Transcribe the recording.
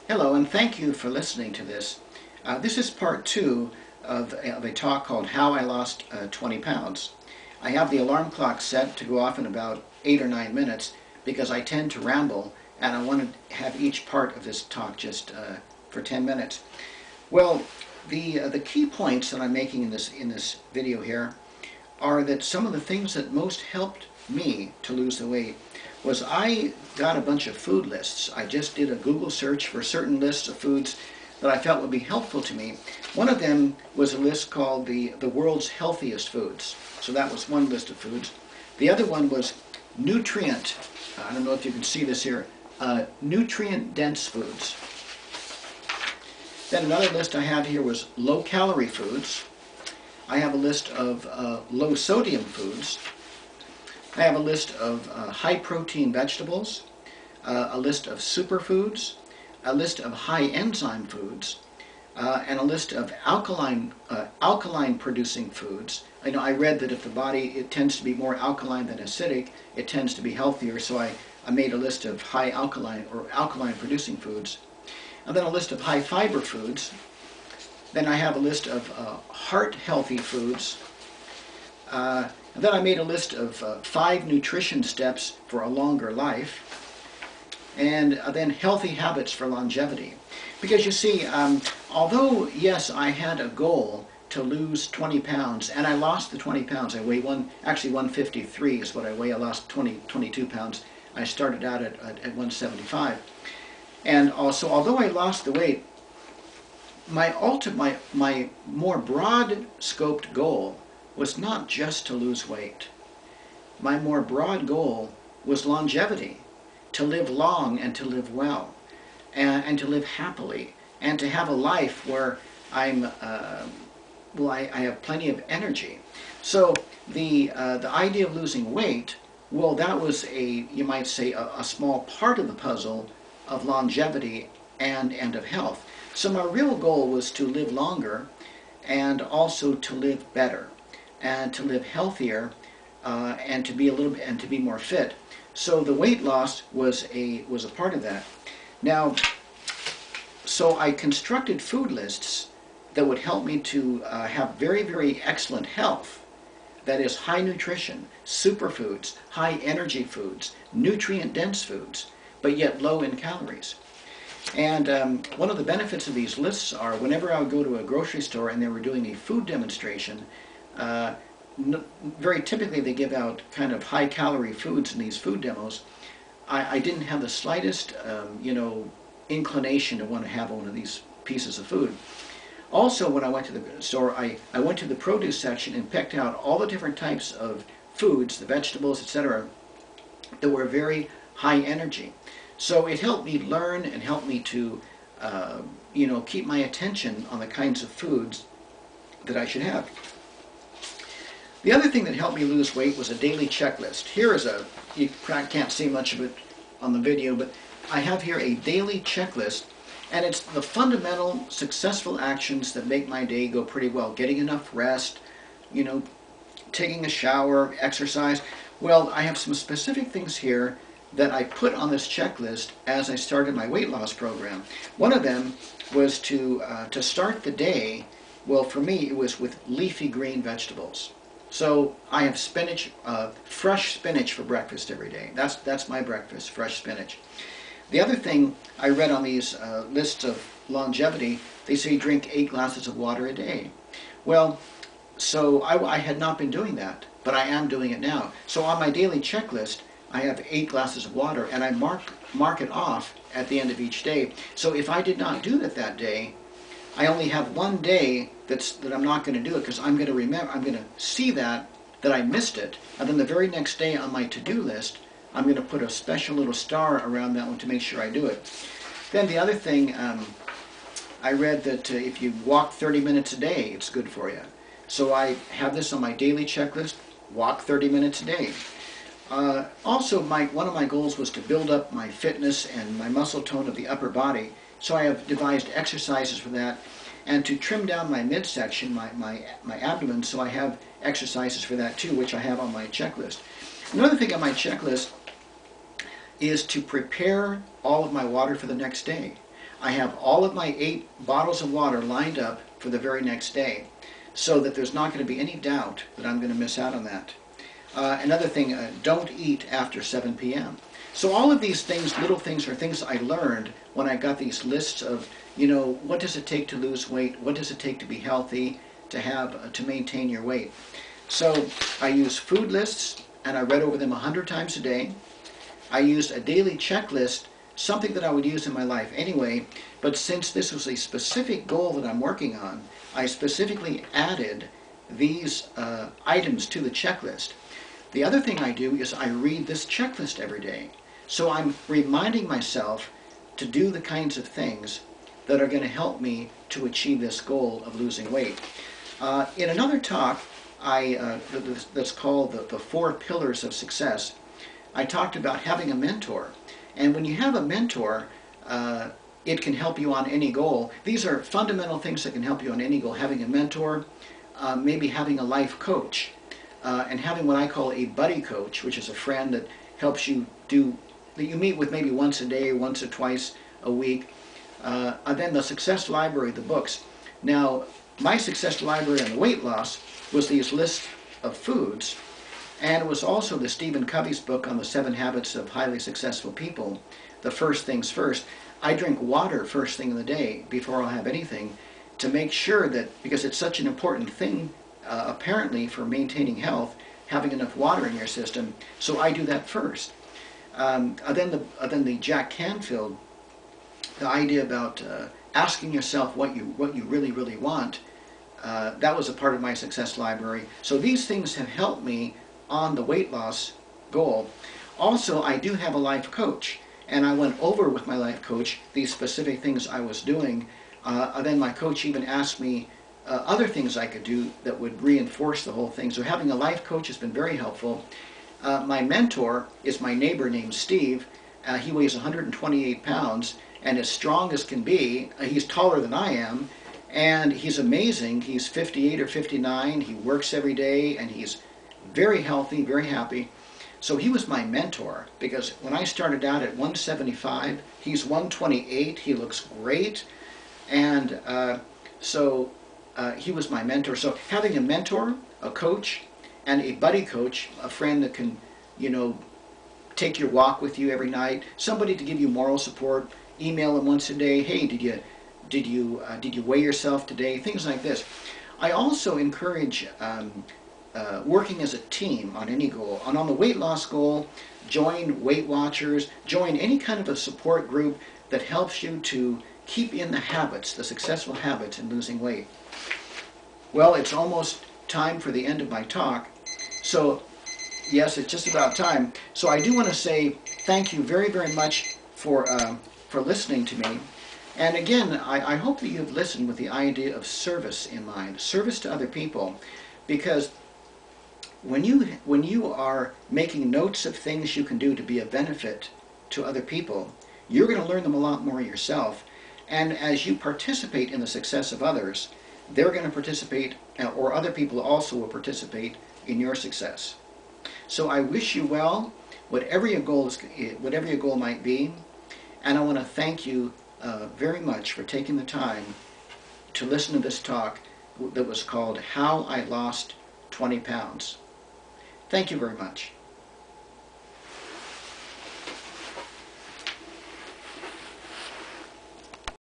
Hello, and thank you for listening to this. This is part two of a talk called How I Lost 20 Pounds. I have the alarm clock set to go off in about 8 or 9 minutes because I tend to ramble and I want to have each part of this talk just for 10 minutes. Well, the key points that I'm making in this video here are that some of the things that most helped me to lose the weight was I got a bunch of food lists. I just did a Google search for certain lists of foods that I felt would be helpful to me. One of them was a list called the world's healthiest foods. So that was one list of foods. The other one was nutrient, I don't know if you can see this here, nutrient dense foods. Then another list I have here was low calorie foods. I have a list of low sodium foods. I have a list of high protein vegetables, a list of superfoods, a list of high enzyme foods, and a list of alkaline producing foods. I read that if the body, it tends to be more alkaline than acidic, it tends to be healthier, so I made a list of high alkaline or alkaline producing foods. And then a list of high fiber foods. Then I have a list of heart healthy foods. And then I made a list of 5 nutrition steps for a longer life, and then healthy habits for longevity. Because you see, although yes, I had a goal to lose 20 pounds, and I lost the 20 pounds. I weigh 153 is what I weigh. I lost 22 pounds. I started out at 175. And also, although I lost the weight, my more broad scoped goal was not just to lose weight. My more broad goal was longevity, to live long and to live well, and to live happily, and to have a life where I have plenty of energy. So the idea of losing weight, well, that was you might say, a small part of the puzzle of longevity and of health. So my real goal was to live longer and also to live better and to live healthier and to be more fit. So the weight loss was a part of that. Now, so I constructed food lists that would help me to have very, very excellent health. That is high nutrition, superfoods, high energy foods, nutrient dense foods, but yet low in calories. And one of the benefits of these lists are whenever I would go to a grocery store and they were doing a food demonstration, very typically they give out kind of high calorie foods in these food demos. I didn't have the slightest inclination to want to have one of these pieces of food. Also, when I went to the store, I went to the produce section and picked out all the different types of foods, the vegetables, etc., that were very high energy. So it helped me learn and helped me to keep my attention on the kinds of foods that I should have. The other thing that helped me lose weight was a daily checklist. Here is you can't see much of it on the video, but I have here a daily checklist, and it's the fundamental successful actions that make my day go pretty well. Getting enough rest, taking a shower, exercise. Well, I have some specific things here that I put on this checklist as I started my weight loss program. One of them was to start the day, well, for me it was with leafy green vegetables. So I have spinach, fresh spinach for breakfast every day. That's my breakfast, fresh spinach. The other thing I read on these lists of longevity, they say drink 8 glasses of water a day. Well, so I had not been doing that, but I am doing it now. So on my daily checklist, I have 8 glasses of water, and I mark it off at the end of each day. So if I did not do it that day, I only have one day that I'm not going to do it, because I'm going to remember, I'm going to see that I missed it, and then the very next day on my to-do list, I'm going to put a special little star around that one to make sure I do it. Then the other thing, I read that if you walk 30 minutes a day, it's good for you. So I have this on my daily checklist, walk 30 minutes a day. Also, one of my goals was to build up my fitness and my muscle tone of the upper body. So I have devised exercises for that, and to trim down my midsection, my abdomen, so I have exercises for that too, which I have on my checklist. Another thing on my checklist is to prepare all of my water for the next day. I have all of my 8 bottles of water lined up for the very next day, so that there's not going to be any doubt that I'm going to miss out on that. Another thing, don't eat after 7 p.m. So all of these things, little things, are things I learned when I got these lists of, what does it take to lose weight? What does it take to be healthy, to maintain your weight? So I use food lists, and I read over them 100 times a day. I used a daily checklist, something that I would use in my life anyway, but since this was a specific goal that I'm working on, I specifically added these items to the checklist. The other thing I do is I read this checklist every day. So I'm reminding myself to do the kinds of things that are going to help me to achieve this goal of losing weight. In another talk that's called the 4 Pillars of Success, I talked about having a mentor. And when you have a mentor, it can help you on any goal. These are fundamental things that can help you on any goal. Having a mentor, maybe having a life coach, and having what I call a buddy coach, which is a friend that helps you that you meet with maybe once a day, once or twice a week. And then the Success Library, the books. Now, my Success Library on the weight loss was these lists of foods, and it was also the Stephen Covey's book on the 7 Habits of Highly Successful People, the First Things First. I drink water first thing in the day before I'll have anything, to make sure that, because it's such an important thing, apparently, for maintaining health, having enough water in your system, so I do that first. Then the Jack Canfield, the idea about asking yourself what you really, really want, that was a part of my Success Library. So these things have helped me on the weight loss goal. Also, I do have a life coach, and I went over with my life coach these specific things I was doing. Then my coach even asked me other things I could do that would reinforce the whole thing. So having a life coach has been very helpful. My mentor is my neighbor named Steve. He weighs 128 pounds and as strong as can be. He's taller than I am, and he's amazing. He's 58 or 59. He works every day, and he's very healthy, very happy. So he was my mentor, because when I started out at 175, he's 128. He looks great, and he was my mentor. So having a mentor, a coach, and a buddy coach, a friend that can, take your walk with you every night, somebody to give you moral support, email them once a day, hey, did you weigh yourself today? Things like this. I also encourage working as a team on any goal. And on the weight loss goal, join Weight Watchers, join any kind of a support group that helps you to keep in the habits, the successful habits in losing weight. Well, it's almost time for the end of my talk. So, yes, it's just about time. So I do want to say thank you very, very much for listening to me. And again, I hope that you've listened with the idea of service in mind, service to other people, because when you are making notes of things you can do to be a benefit to other people, you're going to learn them a lot more yourself. And as you participate in the success of others, they're going to participate, or other people also will participate in your success. So I wish you well, whatever your goal might be, and I want to thank you very much for taking the time to listen to this talk that was called How I Lost 20 Pounds. Thank you very much.